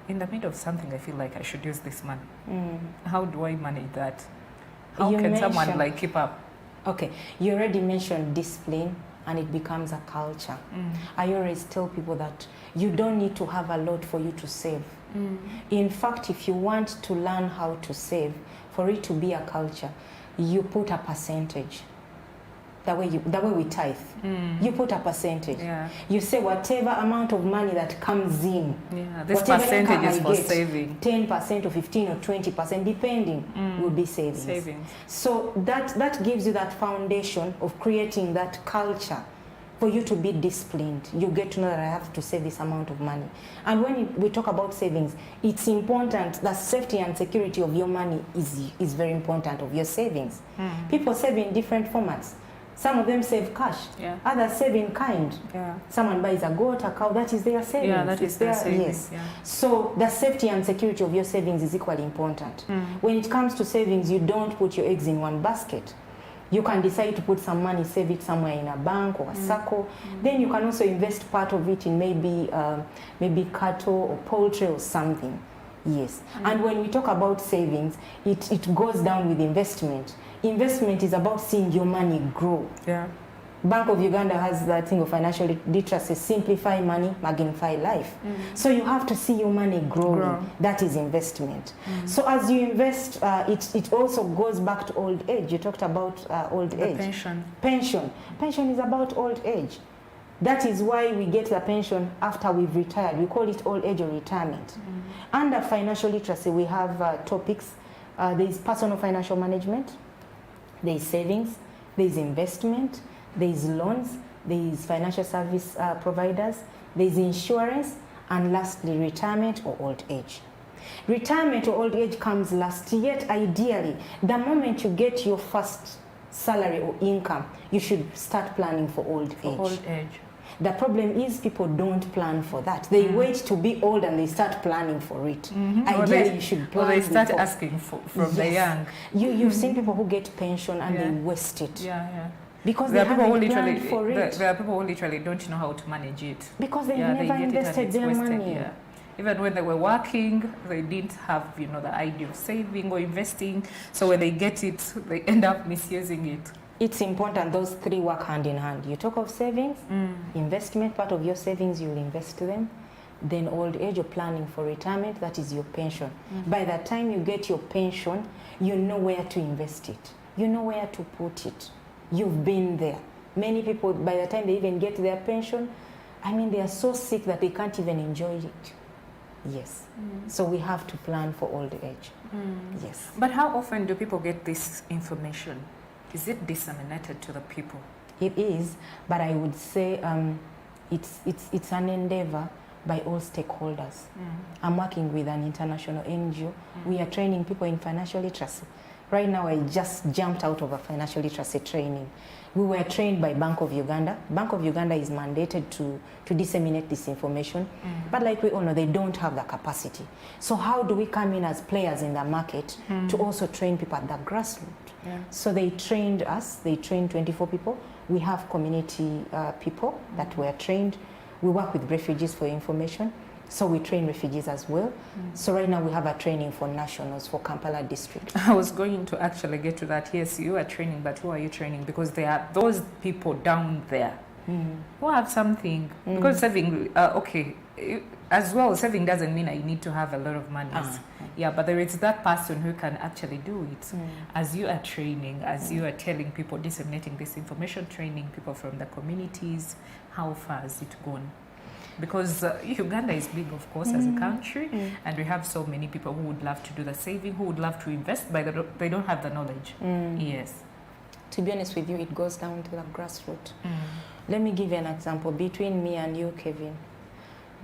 in the middle of something, I feel like I should use this money. How do I manage that? How can someone like keep up? Okay, you already mentioned discipline, and it becomes a culture. I always tell people that you don't need to have a lot for you to save. In fact, if you want to learn how to save, for it to be a culture, you put a percentage. The way we tithe, you put a percentage. You say whatever amount of money that comes in, this percentage is for saving. 10% or 15 or 20%, depending, will be savings. So that gives you that foundation of creating that culture for you to be disciplined. You get to know that I have to save this amount of money. And when we talk about savings, it's important that safety and security of your money is very important, of your savings. People save in different formats. Some of them save cash, others save in kind. Someone buys a goat, a cow, that is their savings. That is their savings. So the safety and security of your savings is equally important. When it comes to savings, you don't put your eggs in one basket. You can decide to put some money, save it somewhere in a bank or a circle. Then you can also invest part of it in maybe cattle or poultry or something. And when we talk about savings, it goes down with investment. Investment is about seeing your money grow. Bank of Uganda has that thing of financial literacy: simplify money, magnify life. So you have to see your money growing. That is investment. So as you invest, it also goes back to old age. You talked about old age. Pension is about old age. That is why we get the pension after we've retired. We call it old age or retirement. Under financial literacy, we have topics. There is personal financial management, there is savings, there is investment, there is loans, there is financial service providers, there is insurance, and lastly, retirement or old age. Retirement or old age comes last, yet ideally, the moment you get your first salary or income, you should start planning for old age. The problem is people don't plan for that. They wait to be old and they start planning for it. Ideally, you should plan. Or they start asking from the young. You've seen people who get pension and they waste it. Because there they haven't planned for it. There are people who literally don't know how to manage it. Because they've never invested their money. Even when they were working, they didn't have, the idea of saving or investing. So when they get it, they end up misusing it. It's important those three work hand in hand. You talk of savings, investment, part of your savings you'll invest to them. Then old age, you're planning for retirement, that is your pension. By the time you get your pension, you know where to invest it. You know where to put it. You've been there. Many people, by the time they even get their pension, they are so sick that they can't even enjoy it. So we have to plan for old age. But how often do people get this information? Is it disseminated to the people? It is, but I would say it's an endeavor by all stakeholders. I'm working with an international NGO. We are training people in financial literacy. Right now, I just jumped out of a financial literacy training. We were trained by Bank of Uganda. Bank of Uganda is mandated to disseminate this information, but like we all know, they don't have the capacity. So how do we come in as players in the market to also train people at the grassroots? So they trained us, they trained 24 people. We have community people that were trained. We work with refugees for information. So we train refugees as well. So right now we have a training for nationals for Kampala district. I was going to actually get to that. Yes, you are training, but who are you training? Because there are those people down there who have something. Because saving, as well, saving doesn't mean I need to have a lot of money. But there is that person who can actually do it. As you are training, as you are telling people, disseminating this information, training people from the communities, how far has it gone? Because Uganda is big, of course, as a country, and we have so many people who would love to do the saving, who would love to invest, but they don't have the knowledge. To be honest with you, it goes down to the grassroots. Let me give you an example. Between me and you, Kevin,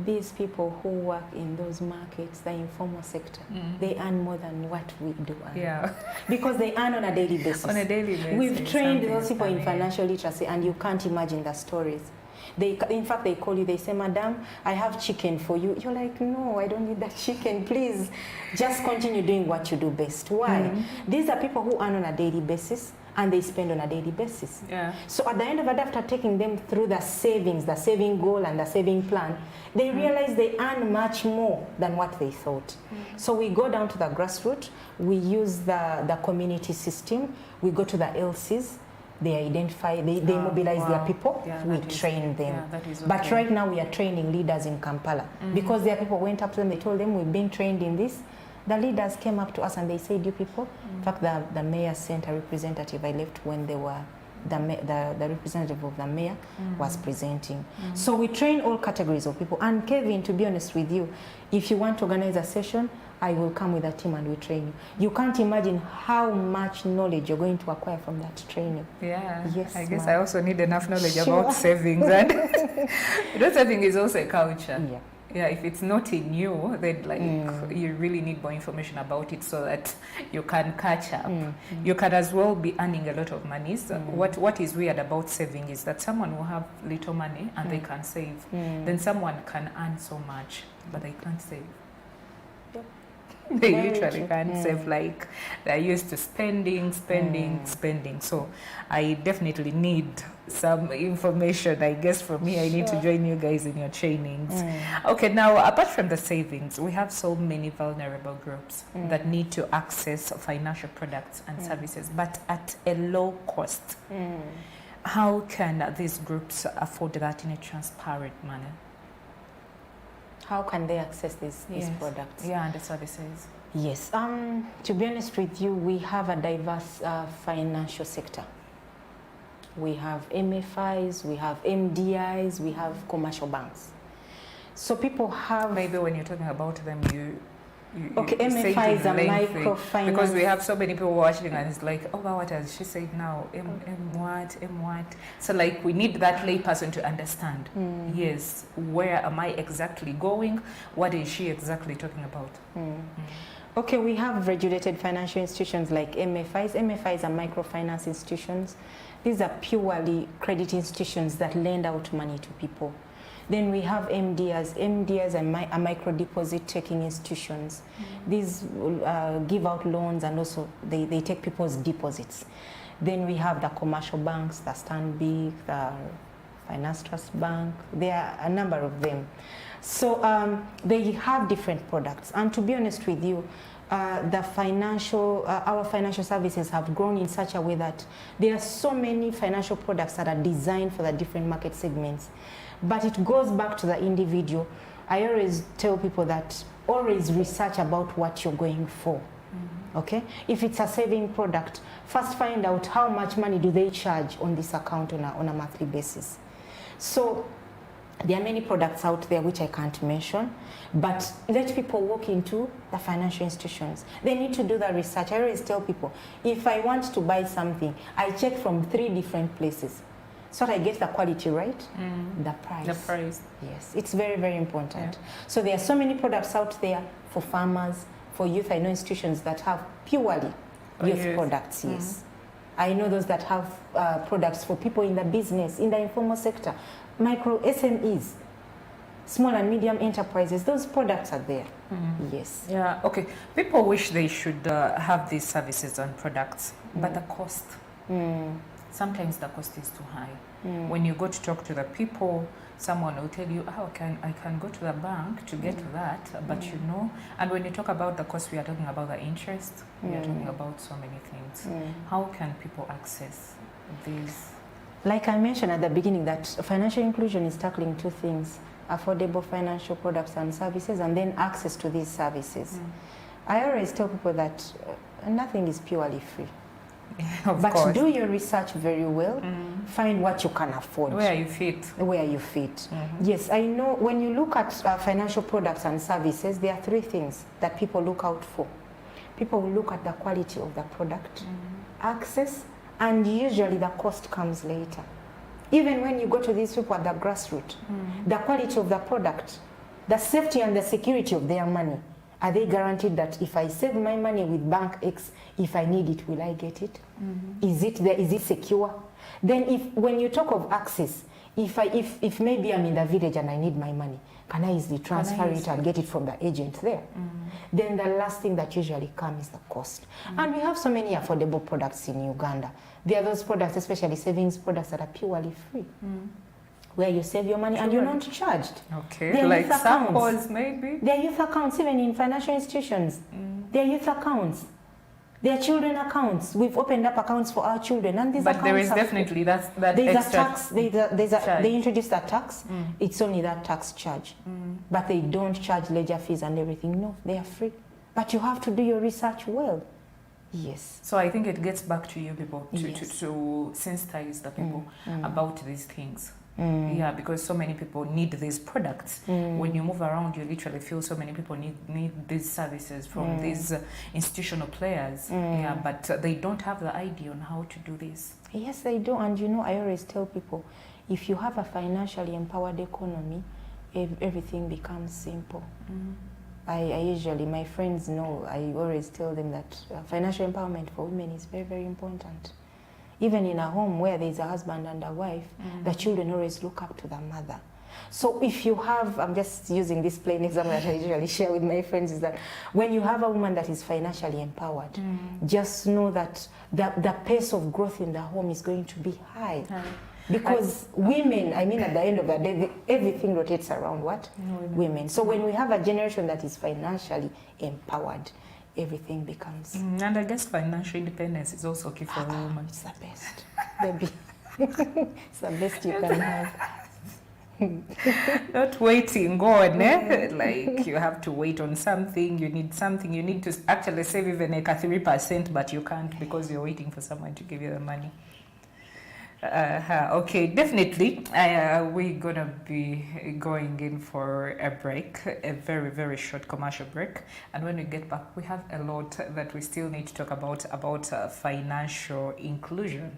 these people who work in those markets, the informal sector, they earn more than what we do earn. Because they earn on a daily basis. On a daily basis. We've trained those people in financial literacy, and you can't imagine the stories. In fact, they call you, they say, Madam, I have chicken for you. You're like, no, I don't need that chicken, please. Just continue doing what you do best. Why? These are people who earn on a daily basis, and they spend on a daily basis. Yeah. So at the end of the day, after taking them through the savings, the saving goal and the saving plan, they realize they earn much more than what they thought. So we go down to the grassroots, we use the community system, we go to the LCs, they identify, they mobilize their people, we train them. But right now we are training leaders in Kampala because their people went up to them, they told them, we've been trained in this. The leaders came up to us and they said, you people, in fact, the mayor sent a representative. I left when they were, the representative of the mayor was presenting. So we train all categories of people. And Kevin, to be honest with you, if you want to organize a session, I will come with a team and we train you. You can't imagine how much knowledge you're going to acquire from that training. Yeah, yes, I guess I also need enough knowledge about savings. And saving is also a culture. Yeah. Yeah, if it's not in you, then like you really need more information about it so that you can catch up. You can as well be earning a lot of money. So what is weird about saving is that someone will have little money and they can save. Then someone can earn so much, but they can't save. Yep. They literally can't save, like they're used to spending. So I definitely need some information. I guess for me, I need to join you guys in your trainings. Okay, now apart from the savings, we have so many vulnerable groups that need to access financial products and services, but at a low cost. How can these groups afford that in a transparent manner? How can they access these products? Yeah, and the services. Yes. To be honest with you, we have a diverse financial sector. We have MFIs, we have MDIs, we have commercial banks. So people have... Maybe when you're talking about them, you MFI is a microfinance. Because we have so many people watching and it's like, oh, what has she said now? M what? So like we need that lay person to understand. Yes, where am I exactly going? What is she exactly talking about? Okay, we have regulated financial institutions like MFIs. MFIs are microfinance institutions. These are purely credit institutions that lend out money to people. Then we have MDIs. MDIs are micro deposit taking institutions. These give out loans and also they take people's deposits. Then we have the commercial banks, the Stanbic, the Finance Trust Bank. There are a number of them. So they have different products. And to be honest with you, our financial services have grown in such a way that there are so many financial products that are designed for the different market segments. But it goes back to the individual. I always tell people that always research about what you're going for. Okay? If it's a saving product, first find out how much money do they charge on this account on a monthly basis. So there are many products out there which I can't mention, but let people walk into the financial institutions. They need to do the research. I always tell people, if I want to buy something, I check from 3 different places. So that I get the quality right, the price. The price. Yes, it's very, very important. So there are so many products out there for farmers, for youth. I know institutions that have purely youth products, yes. I know those that have products for people in the business, in the informal sector, micro SMEs, small and medium enterprises. Those products are there, yes. Yeah, okay. People wish they should have these services and products, but the cost. Sometimes the cost is too high. When you go to talk to the people, someone will tell you, oh, I can go to the bank to get that, but you know, and when you talk about the cost, we are talking about the interest, we are talking about so many things. How can people access these? Like I mentioned at the beginning, that financial inclusion is tackling 2 things: affordable financial products and services, and then access to these services. I always tell people that nothing is purely free. But course. Do your research very well. Find what you can afford. Where you fit. Where you fit. Yes, I know when you look at financial products and services, there are 3 things that people look out for. People will look at the quality of the product, access, and usually the cost comes later. Even when you go to these people at the grassroots, the quality of the product, the safety and the security of their money. Are they guaranteed that if I save my money with Bank X, if I need it, will I get it? Is it there? Is it secure? Then when you talk of access, If maybe I'm in the village and I need my money, can I easily transfer it and get it from the agent there? Then the last thing that usually comes is the cost. And we have so many affordable products in Uganda. There are those products, especially savings products, that are purely free. Where you save your money and you're not charged. Okay, like samples maybe? There are youth accounts, even in financial institutions. There are youth accounts. There are children accounts. We've opened up accounts for our children, and these accounts. But there is definitely that there's extra a tax. They introduced a tax. It's only that tax charge, but they don't charge ledger fees and everything. No, they are free. But you have to do your research well. Yes. So I think it gets back to you people to sensitize the people about these things. Yeah, because so many people need these products. When you move around, you literally feel so many people need these services from these institutional players. Yeah, but they don't have the idea on how to do this. Yes, they do. And you know, I always tell people, if you have a financially empowered economy, everything becomes simple. I usually, my friends know, I always tell them that financial empowerment for women is very, very important. Even in a home where there's a husband and a wife, the children always look up to the mother. So if you have, I'm just using this plain example that I usually share with my friends, is that when you have a woman that is financially empowered, just know that the pace of growth in the home is going to be high. Because women, I mean, at the end of the day, everything rotates around what? Women. So when we have a generation that is financially empowered, everything becomes... and I guess financial independence is also key for a woman. It's the best, baby. It's the best you can have. Not waiting on, like you have to wait on something, you need to actually save even like a 3%, but you can't because you're waiting for someone to give you the money. Okay, definitely. We're gonna be going in for a break, a very, very short commercial break. And when we get back, we have a lot that we still need to talk about financial inclusion.